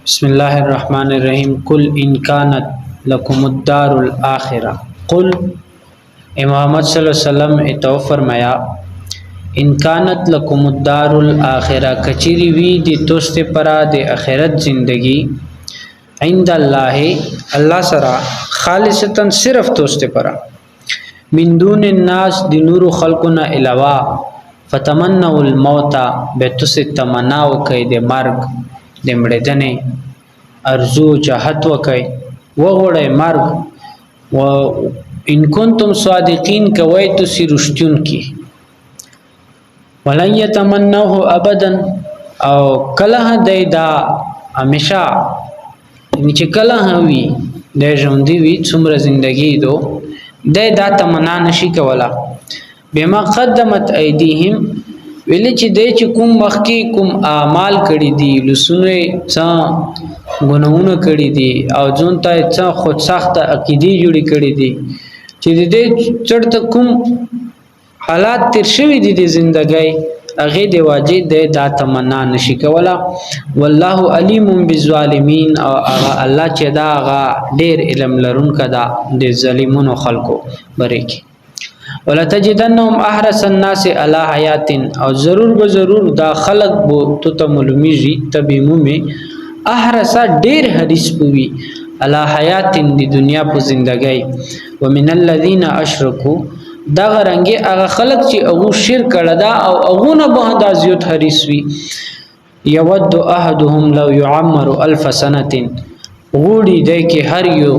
بسم الله الرحمن الرحیم قل ان كانت لكم الدار الاخره قل محمد صلی اللہ علیہ وسلم اتو فرمایا ان كانت لكم الدار الاخره کچری وی دی توست پرا د اخرت زندگی عند الله سرا خالصتا صرف توست پرا من دون الناس دی نور خلقنا علاوه فتمنوا الموت بتس تمناو کید مرگ د مړدنې ارزو چاحت وکي وغړې مرګ و ان کنتم صادقین کوي تاسو رښتون کی ولن يتمنوه ابدا او کله دا همیشه چې کله وي د ژوند وی څومره زندگی دو دا تمنا نشي کولا بما قدمت ایدیهم ویل چې د کوم مخکې کوم اعمال کړی دي لسونه څا غنونه کړی دي او ځون ته څا خود سخت عقیدې جوړې کړی دي چې د چړت کوم حالات تیر شوی دي د ژوندۍ هغه دی واجب د دا تمنا نشي کولا والله علیم بالظالمین او الله چې دا ډیر علم لرونکا دا د ظالمونو خلکو بری کی ولا تجدنهم احرس الناس على حیات او ضرور دا خلق بو تو معلومیږي تبیمو می احرس ډیر حدیث پوي على حیات دی دنیا په زندګۍ ومن الذين اشركوا دا غرنګي هغه خلق چې هغه شرک کړه دا او هغه نه به دا زیات حدیث وي یود احدهم لو يعمر 1000 سنه غوړي دای کې هر یو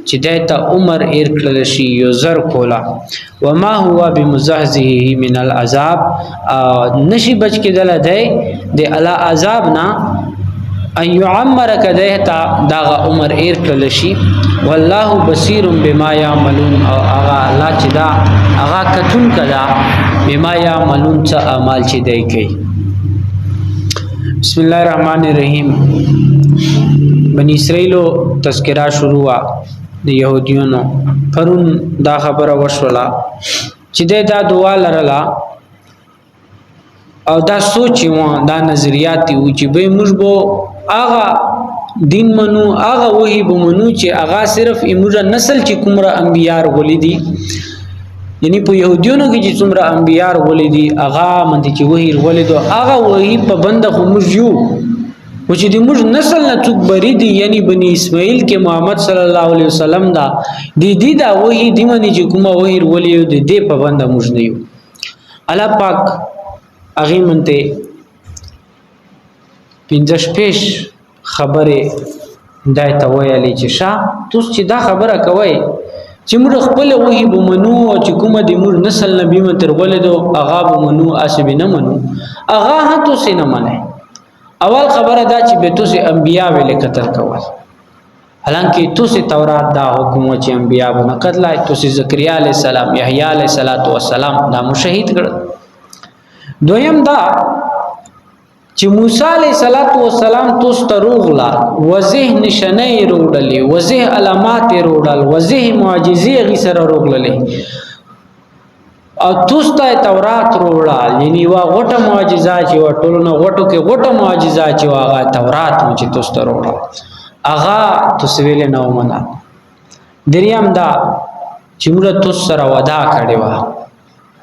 چې دایته عمر ایر کړل شي یو زر کولا وما هو بمزحزحه من العذاب نشي بچ کېدل دی د الا عذاب نه ان يعمر کدهتا دا عمر ایر کړل شي والله بصیر بما يعملون او هغه الله چې دا هغه کتون کړه بما يعملون څه اعمال چې دی کوي بسم الله الرحمن الرحیم بنی اسرائیلو تذکرہ شروع د يهوديانو پرون دا خبره وشولا چې دا دعا لرلا او دا سوچ و دا نظریات و چې به موږ بو اغا دین منو اغا وਹੀ به منو چې اغا صرف ایموجه نسل چې کومره انبيار ولیدي یعنی په يهوديانو کې چې څومره انبيار ولیدي اغا مند چې وਹੀ ولیدو اغا وਹੀ په بند خو موږ یو و چې د موږ نسل نه څوک بری دي یعنی بنی اسماعیل کې محمد صلی الله علیه وسلم دا دی دا وਹੀ دی منی چې کومه وਹੀ ولیدو دې په بند موږ نه یو الله پاک اغه منته پنځش پیش خبره دایته ویلې چې شاه تاسو چې دا خبره کوي چې موږ خپل وਹੀ بمنو چې کومه د موږ نسل نبی متر ولیدو اغا بمنو اسب نه منو اغا هتو سینه منه اول خبره دا چې به تاسو انبیا ویل قتل کول حالانکه تاسو تورات دا حکم چې انبیا باندې قتل تاسو زکریا علی السلام یحیی علی السلام دا مشهید کړ دویم دا چې موسی علیہ السلام تاسو ته روغلا وضح نشانه روړلې وضح علامات روړل وضح معجزې غي سره روغللې او تاسو ته تورات روړل یعنی وا غټه معجزه چې ټولنه غټو کې غټه معجزه چې واغه تورات مو چې تاسو ته روړل اغا تاسو ویل نه ومنه دریم دا چې موږ تاسو سره وعده کړی و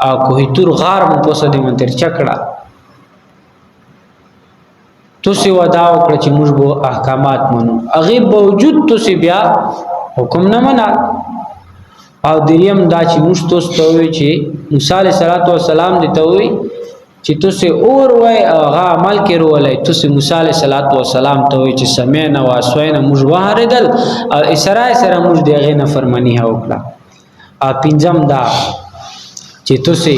او کوه تور غار مو پوسه دې منتر چکړه تاسو ودا وکړه چې موږ به احکامات منو هغه باوجود تاسو بیا حکم نه منل او دریم دا چې موږ تاسو ته وی چې موسی علیه السلام دې ته وی چې تاسو اور وای هغه عمل کړولای تاسو موسی علیه السلام ته وی چې سمعنا واسوینا موږ وهردل او اسراء سره موږ دغه نه فرمانی وکړه ا پنځم دا چې تاسو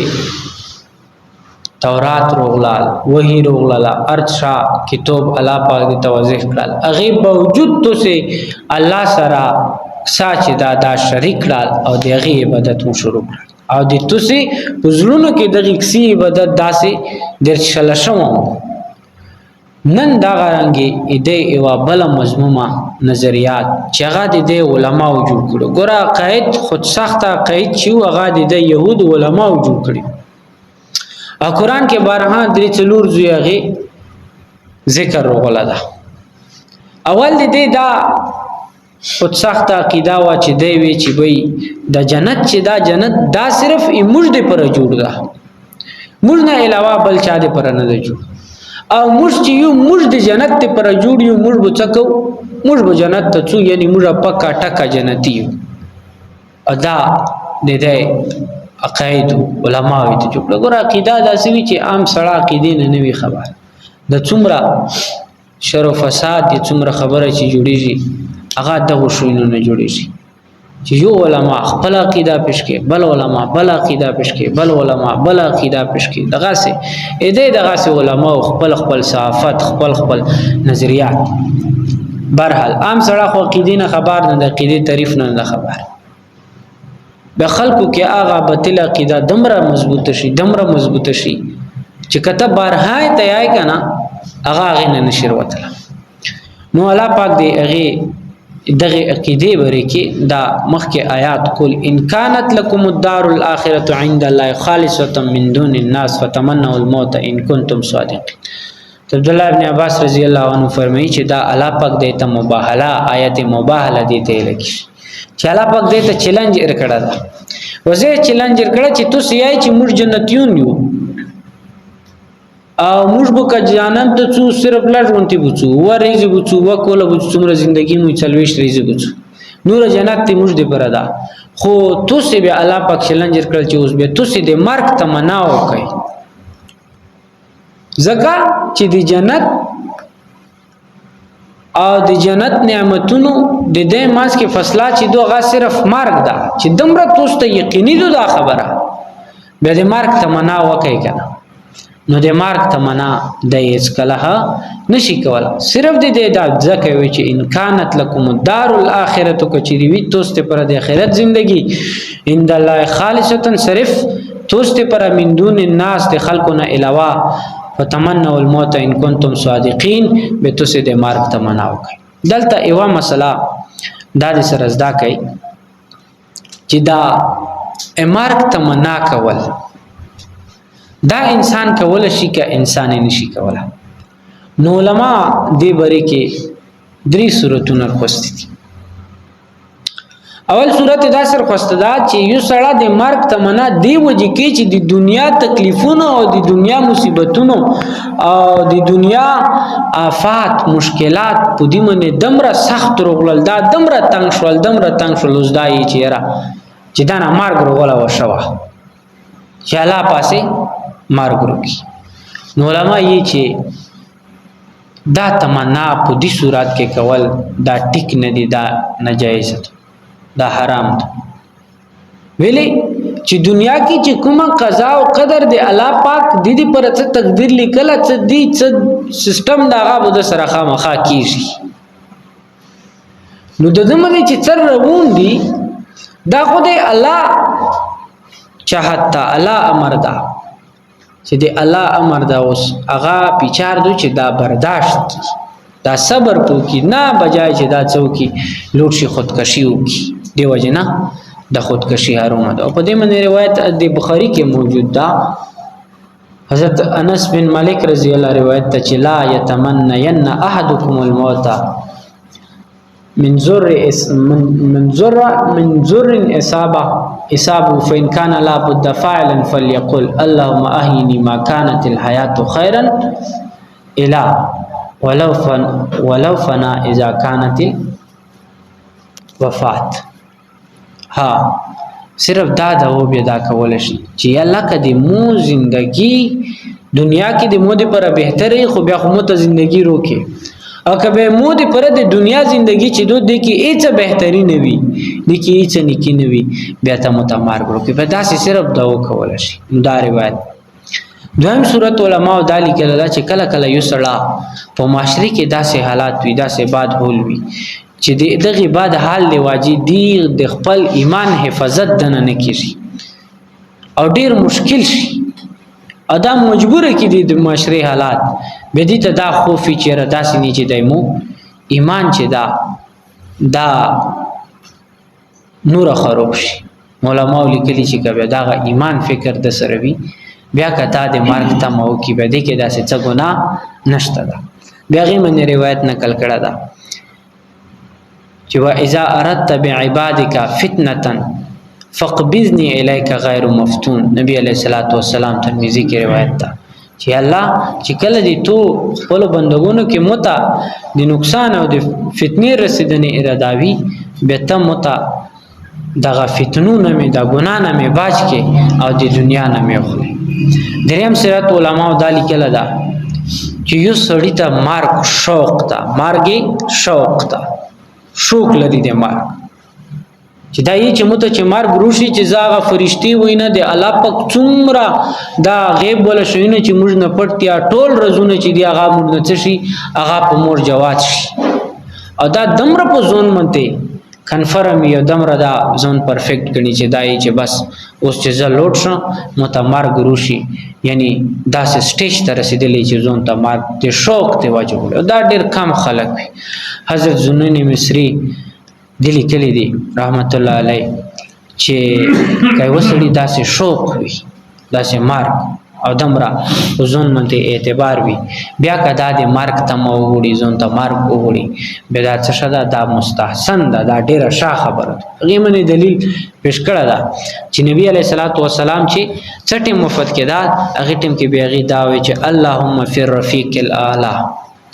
تورات روغلال وਹੀ روغلالا ارشا کتاب الله پاک دی توضیح کړل هغه باوجود تاسو الله سره ساچ دا شریک کړل او دغه عبادت مو شروع کړل او د تاسو پزلونو کې دغه کسی عبادت داسې درشل شوم نن دا غرانګي اې ایوا بل مضمومه نظریات چې هغه د علماء جوړ کړو ګوره قائد خود سخته قائد چې هغه د يهود علماء جوړ کړی او قرآن کې بارها درې څلور زویغه ذکر وغلا ده اول دې دا او سخت عقیده وا چې دی وی چې وای د جنت چې دا جنت دا صرف موږ دې پر جوړ ده موږ نه علاوه بل چا دې پر نه جوړ او موږ چې یو موږ د جنت ته پر جوړ یو موږ به څکو موږ به جنت ته څو یعنی موږ پکا ټکا جنتی یو ادا دې عقاید علماء ته جوړ ګور عقیده داسې وی چې عام سړی عقیده نه وی خبر د څومره شر او فساد دي څومره خبره چې جوړیږي هغه دغه شوینو نه جوړیږي چې یو علما خپل عقیده پېښ کې بل علما بل عقیده پېښ کې بل علما بل عقیده پېښ کې دغه سه دغه سه علما خپل خپل صحافت خپل نظریات برحال عام سره خو عقیده نه خبر نه د عقیده تعریف نه خبر د خلکو کې هغه باطل عقیده دمره مضبوطه شي چې کته بارهای تیای کنه هغه نه نشر وتله نو الله پاک دې هغه دغه عقیده بری کې دا مخکې آیات کول ان كانت لكم الدار الاخره عند الله خالصه من دون الناس فتمنوا الموت ان كنتم صادقين عبد الله ابن عباس رضی الله عنه فرمایي چې دا الله پاک دې ته مباهله آیت مباهله دې ته لګي چې الله پاک دې ته چیلنج ورکړه دا وزه چیلنج ورکړه چې تاسو یې چې موږ جنتیون یو او موږ به جانم ته څو صرف لړونتي بوڅو ورېږي بوڅو وکوله بوڅو څومره ژوندۍ مو 40 ریږي بوڅو نور جنت ته موږ دې پردا خو تاسو به الله پاک چیلنج کړل چې اوس به تاسو دې مرګ تمنا وکړي زکه چې د جنت او د جنت نعمتونو د دې ماس کې فصله چې دوه صرف مرګ ده چې دمره تاسو ته یقیني ده خبره به د مرګ تمنا وکړي کنه نو د مرګ تمنا د هیڅ کله نشي کوله صرف د دې د ځکه وی چې ان كانت لكم الدار الاخره کچری وی توسته پر د آخرت ژوندۍ ان الله خالصتا صرف توسته پر من دون الناس د خلقنا علاوه فتمنوا الموت ان كنتم صادقين به توسه د مرګ تمنا وکړي دلته ایوا مسله د سره زدا کوي چې دا مرګ تمنا کول دا انسان کول شي که انسان نشي کوله نو علما دې بری کې درې صورتونه خوستي دي اول صورت دا سر خوسته دا چې یو سړی د مرګ تمنا دی وږي کې چې د دنیا تکلیفونه او د دنیا مصیبتونو او د دنیا آفات مشکلات په دې باندې دمره سخت رغلل دا دمره تنگ شول زدای چې را چې دا نه مرګ رغلا وشوه چې الله پاسه مرګ وکي نو علما یې چې دا تمنا په دې صورت کې کول دا ټیک نه دي دا ناجایز دا حرام ده ویلي چې دنیا کې چې کومه قضا او قدر دی الله پاک د دې پر څه تقدیر لیکل څه دي څه سیستم داغه به سره خامخا کیږي نو د دې باندې چې تر روان دي دا خو دې الله چاہتا الله امر دا چې دې الله امر دا اوس هغه پیچار دو چې دا برداشت کی دا صبر کو کی نه بجای چې دا څوکي لوټ شي خودکشي وکي دی وجنا د خودکشي حرام ده او په دې باندې روایت د بخاری کې موجود ده حضرت انس بن مالک رضی الله روایت ته چې لا يتمنين احدكم الموت من ذر اصابه فان كان لا بد فاعلا فليقل اللهم احيني ما كانت الحياه خيرا الى ولو فنا اذا كانت الوفات ها صرف دا و بيدا کول شي چې الله کدي مو زندگی دنیا کې د مو د پر بهتري خو بیا خو مو ته زندگی روکي او کبه مو د پر د دنیا زندگی چې دوی د کې هیڅ بهتري نه وي د کې هیڅ نیکی نه وي بیا ته متمارګ روکي په داسې صرف دا و کول شي دا روایت دویم صورت علماء دالی کله چې کله کله یو سړی په معاشري کې داسې حالات وي داسې باد هول وي چې دغه بعد حال له واجب دی د خپل ایمان حفاظت دنه نه کیږي او ډیر مشکل شي ادم مجبور کی د معاشري حالات به دي ته دا خوف چې را داسې نه چې دایمو ایمان چې دا نور خراب شي علماء لیکلي چې کبه دا ایمان فکر د سره وي بیا کته د مرګ ته مو کې به دي کې داسې څه ګناه نشته ده بیا غي من روایت نقل کړه ده چې واذا اردت بعبادك فتنه فقبضني الیک غیر مفتون. نبی علیہ الصلوۃ والسلام ترمذی کې روایت ده چې الله چې کله دې تو خپل بندګونو کې متا د نقصان او د فتنې رسیدنې اراده وي به ته متا دغه فتنو نه می دا ګنا نه می باج کې او د دنیا نه می خوري. دریم سیرت علماء دالی کله دا چې یو سړی ته مرګ شوق ته مرګ شوق ته شوق لري د مرګ چې دا یې چې مت چې مرګ روشي چې زاغه فرشتي وینه د الله پاک څومره دا غیب ولا شوینه چې موږ نه پټیا ټول رزونه چې دی هغه موږ نه شي هغه په مور جواد شي او دا دمر په زون منته کنفرم یو دمر دا زون پرفیکټ غني چې دای چې بس اوس چې ز لوټ شو مت مرګ روشي یعنی دا سټیج ته رسیدلی چې زون ته مرګ ته شوق ته واجب دا ډیر کم خلک حضرت زنونی مصری دلی کلی دی رحمت الله علی چې کای وسړي داسې شوق وي داسې مرګ او دمرا ځون منته اعتبار وي بیا کدا د مرګ ته مو وړي ځون ته مرګ وړي بیا دا څه شدا دا مستحسن ده دا ډیره ښه خبره غیمنه دلیل پیش کړه دا چې نبی علیہ الصلوۃ والسلام چې چټي مفت کې دا هغه ټیم کې بیا غي دا وي چې اللهم فی الرفیق الاعلى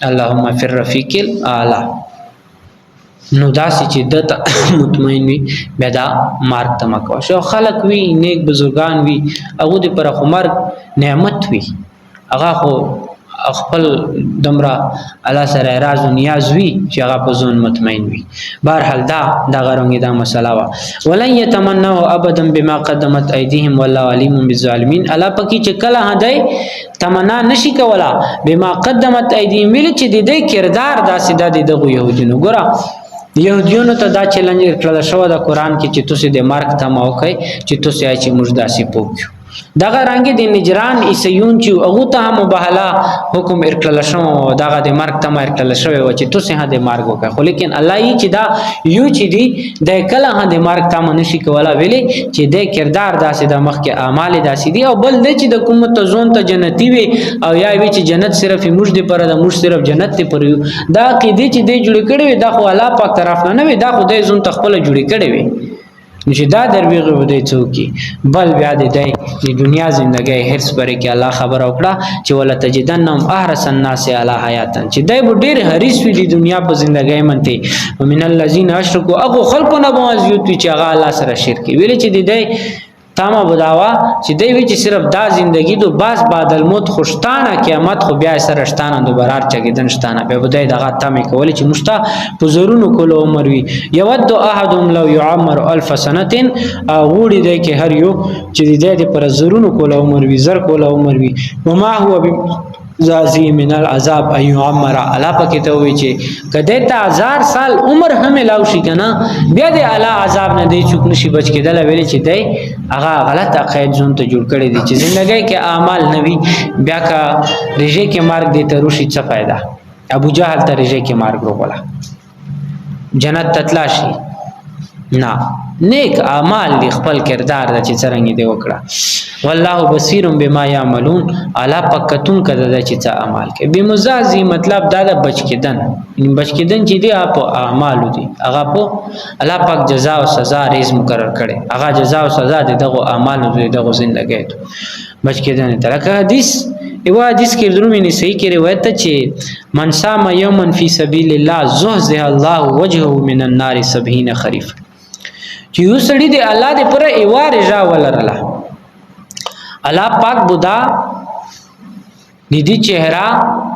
اللهم فی الرفیق الاعلى نو داسې چې د مطمئن وي بیا دا مرګ ته مکو شو خلق وي نیک بزرگان وي هغه د پر مرګ نعمت وي هغه خو خپل دمرا الله سره راز او نیاز وي چې هغه په ځون مطمئن وي. بهرحال دا غرونګي دا مسله وا ولن يتمنوا ابدا بما قدمت ايديهم والله عليم بالظالمين. الله پکې چې کله هداي تمنا نشي کولا بما قدمت ايديهم ویل چې د دې کردار داسې د دغه يهودینو ګره يهوديونو ته دا چیلنج کړل شو د قران کې چې تاسو د مرګ ته موقع چې تاسو یې چې موږ داسې پوکیو دغه رنګ د نجران عیسیون چې هغه ته مباهله حکم ارکل شو دغه د مرګ ته ارکل شو و چې تاسو هدا مرګ وکړه خو لیکن الله یې چې دا یو چې دی د کله هدا مرګ ته نشي کولا ویلې چې د کردار داسې د مخ کې اعمال داسې دي او بل د چې د کوم ته ځون ته جنتی وي او یا وی چې جنت صرف موږ دی پر د موږ صرف جنت ته پر دا قیدی چې د جوړ کړي دا خو الله پاک طرف نه وي دا خو د ځون تخپل جوړ کړي وي چې دا درویغه ودی څوکي بل بیا د دنیا ژوندۍ هرڅ پرې کې الله خبر وکړه چې ولا تجدنهم احرس الناس علی حیاتن چې دای ډیر حریص وي د دنیا په ژوندۍ منته ومن الذين اشركوا اغه خلقنا بوازیت چې هغه الله سره شرک ویل چې دای تاما بداوا چې دوی وی چې صرف دا زندگی دو باز بعد الموت خوشتانه قیامت خو بیا سره شتانه دوباره چګیدن شتانه به بدای دغه تامه کول چې مشتا پزورونو کول عمر وی یود احدهم لو يعمر الف سنه او وړي دی کې هر یو چې دې پر زورونو کول عمر وی زر کول عمر وی وما هو زازی من العذاب ایو عمر علا پکې ته وی چې کده تا 1000 سال عمر هم لاو شي کنه بیا د اعلی عذاب نه دی چوک نشي بچ کېدل ویل چې دی هغه غلط عقاید ځون ته جوړ کړی دي چې ژوندۍ کې اعمال نوي بیا کا رژه کې مرګ دی ته روشي څه फायदा ابو جهل ته رژه کې مرګ وروړه جنت تتلاشي نه نیک اعمال دی خپل کردار د چې څنګه دی وکړه والله بصیر بما يعملون الا پکتون کده د چې څه اعمال کې به مزازي مطلب دا د بچ کېدن چې دی په اعمال دي هغه په الله پاک جزاء او سزا ریز مقرر کړي هغه جزاء او سزا دغه اعمال دغه ژوندۍ بچ کېدن ترکه حدیث یو حدیث کې درومینه صحیح کې روایت ته چې من صام یوما فی سبیل الله زهزه الله وجهه من النار 70 خریف چې یو سړی دی الله دې پر ایوار رجا ولرله الله پاک بودا ندی چهره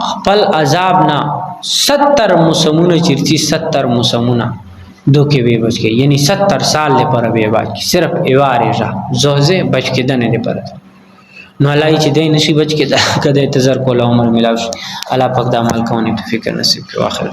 خپل عذاب نه 70 موسمونه چرتی 70 موسمونه دوکې به بچ کې یعنی 70 سال لپاره به بچ صرف ایوار رجا زهزه بچ کېدنه لپاره نو الله چې دې نشي بچ کې کده انتظار کوله عمر ملاوي الله پاک د عمل کوونې توفیق نصیب کړي واخر